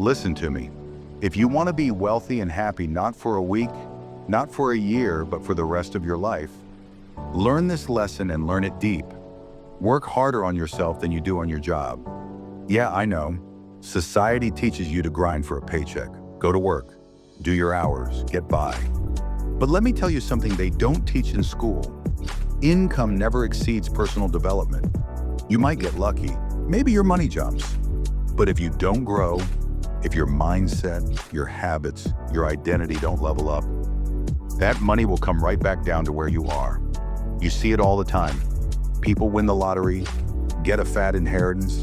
Listen to me. If you want to be wealthy and happy not for a week, not for a year, but for the rest of your life, learn this lesson and learn it deep. Work harder on yourself than you do on your job. Yeah, I know. Society teaches you to grind for a paycheck. Go to work, do your hours, get by. But let me tell you something they don't teach in school. Income never exceeds personal development. You might get lucky. Maybe your money jumps. But if you don't grow, if your mindset, your habits, your identity don't level up, that money will come right back down to where you are. You see it all the time. People win the lottery, get a fat inheritance,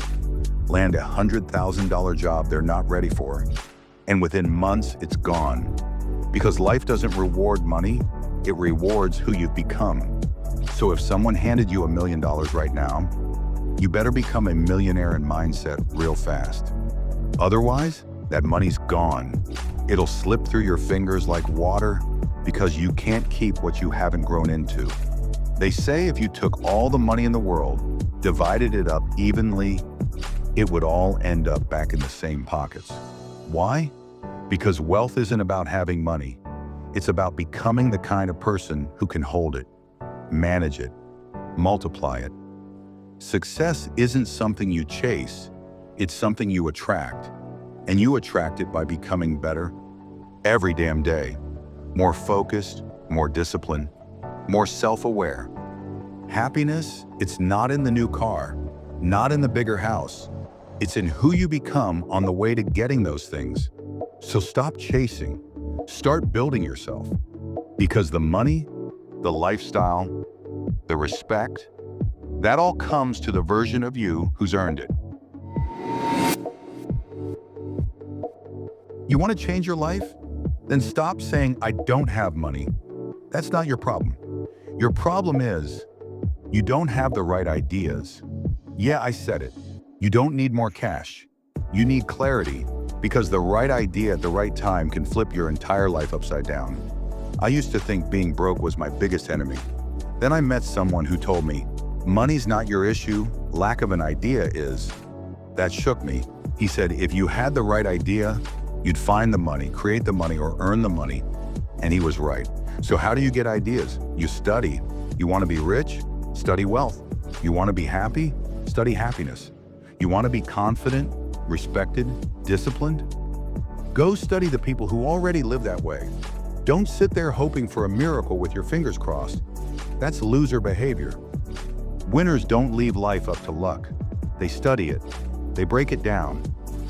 land a $100,000 job they're not ready for, and within months it's gone. Because life doesn't reward money, it rewards who you've become. So if someone handed you $1 million right now, you better become a millionaire in mindset real fast. Otherwise, that money's gone. It'll slip through your fingers like water because you can't keep what you haven't grown into. They say if you took all the money in the world, divided it up evenly, it would all end up back in the same pockets. Why? Because wealth isn't about having money. It's about becoming the kind of person who can hold it, manage it, multiply it. Success isn't something you chase, it's something you attract. And you attract it by becoming better every damn day. More focused, more disciplined, more self-aware. Happiness, it's not in the new car, not in the bigger house. It's in who you become on the way to getting those things. So stop chasing, start building yourself. Because the money, the lifestyle, the respect, that all comes to the version of you who's earned it. You want to change your life? Then stop saying, I don't have money. That's not your problem. Your problem is, you don't have the right ideas. Yeah, I said it. You don't need more cash. You need clarity, because the right idea at the right time can flip your entire life upside down. I used to think being broke was my biggest enemy. Then I met someone who told me, money's not your issue, lack of an idea is. That shook me. He said, if you had the right idea, you'd find the money, create the money, or earn the money. And he was right. So how do you get ideas? You study. You want to be rich? Study wealth. You want to be happy? Study happiness. You want to be confident, respected, disciplined? Go study the people who already live that way. Don't sit there hoping for a miracle with your fingers crossed. That's loser behavior. Winners don't leave life up to luck. They study it. They break it down.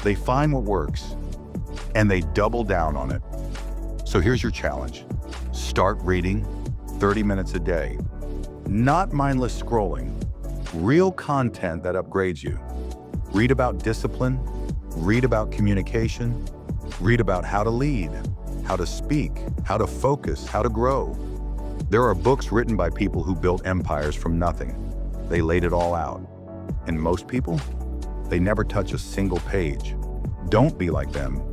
They find what works. And they double down on it. So here's your challenge. Start reading 30 minutes a day. Not mindless scrolling. Real content that upgrades you. Read about discipline. Read about communication. Read about how to lead, how to speak, how to focus, how to grow. There are books written by people who built empires from nothing. They laid it all out. And most people, they never touch a single page. Don't be like them.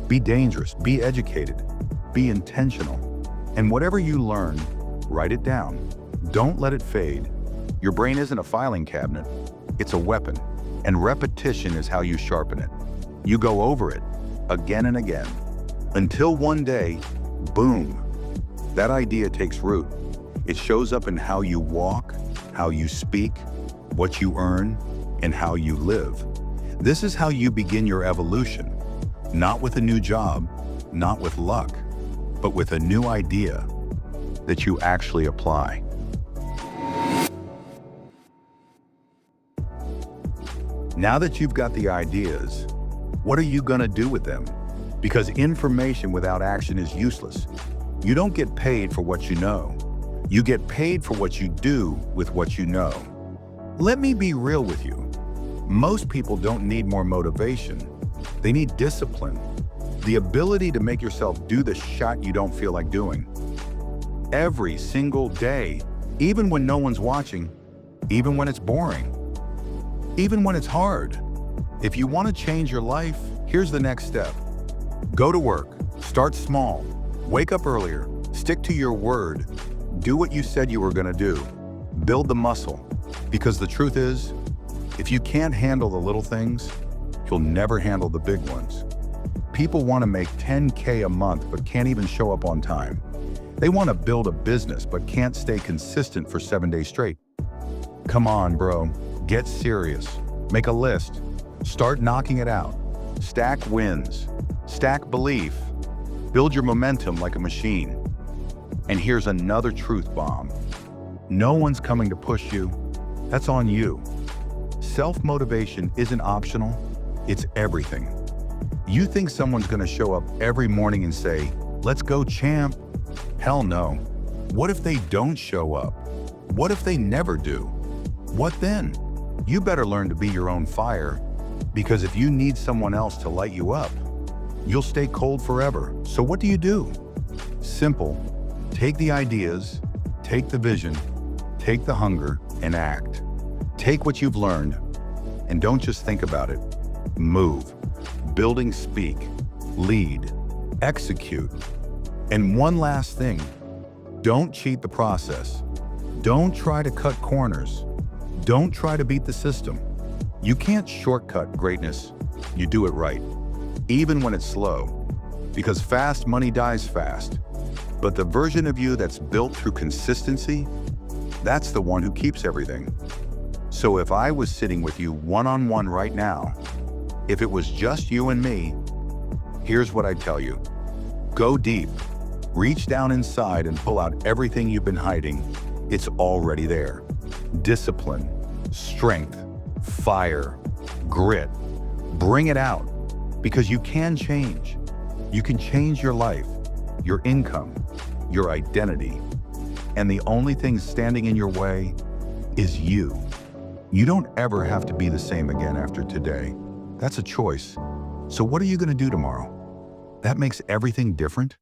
Be dangerous, be educated, be intentional. And whatever you learn, write it down. Don't let it fade. Your brain isn't a filing cabinet, it's a weapon. And repetition is how you sharpen it. You go over it again and again until one day, boom, that idea takes root. It shows up in how you walk, how you speak, what you earn, and how you live. This is how you begin your evolution. Not with a new job, not with luck, but with a new idea that you actually apply. Now that you've got the ideas, what are you gonna do with them? Because information without action is useless. You don't get paid for what you know. You get paid for what you do with what you know. Let me be real with you. Most people don't need more motivation. They need discipline. The ability to make yourself do the shot you don't feel like doing. Every single day, even when no one's watching, even when it's boring, even when it's hard. If you want to change your life, here's the next step. Go to work, start small, wake up earlier, stick to your word, do what you said you were gonna do, build the muscle. Because the truth is, if you can't handle the little things, you'll never handle the big ones. People want to make 10K a month but can't even show up on time. They want to build a business but can't stay consistent for 7 days straight. Come on, bro. Get serious. Make a list. Start knocking it out. Stack wins. Stack belief. Build your momentum like a machine. And here's another truth bomb. No one's coming to push you. That's on you. Self-motivation isn't optional. It's everything. You think someone's going to show up every morning and say, "Let's go, champ"? Hell no. What if they don't show up? What if they never do? What then? You better learn to be your own fire, because if you need someone else to light you up, you'll stay cold forever. So what do? Simple. Take the ideas, take the vision, take the hunger, and act. Take what you've learned, and don't just think about it. Move. Building speak, lead, execute. And one last thing, don't cheat the process. Don't try to cut corners. Don't try to beat the system. You can't shortcut greatness. You do it right, even when it's slow, because fast money dies fast. But the version of you that's built through consistency, that's the one who keeps everything. So if I was sitting with you one-on-one right now, if it was just you and me, here's what I'd tell you. Go deep. Reach down inside and pull out everything you've been hiding. It's already there. Discipline, strength, fire, grit. Bring it out, because you can change. You can change your life, your income, your identity. And the only thing standing in your way is you. You don't ever have to be the same again after today. That's a choice. So what are you going to do tomorrow? That makes everything different.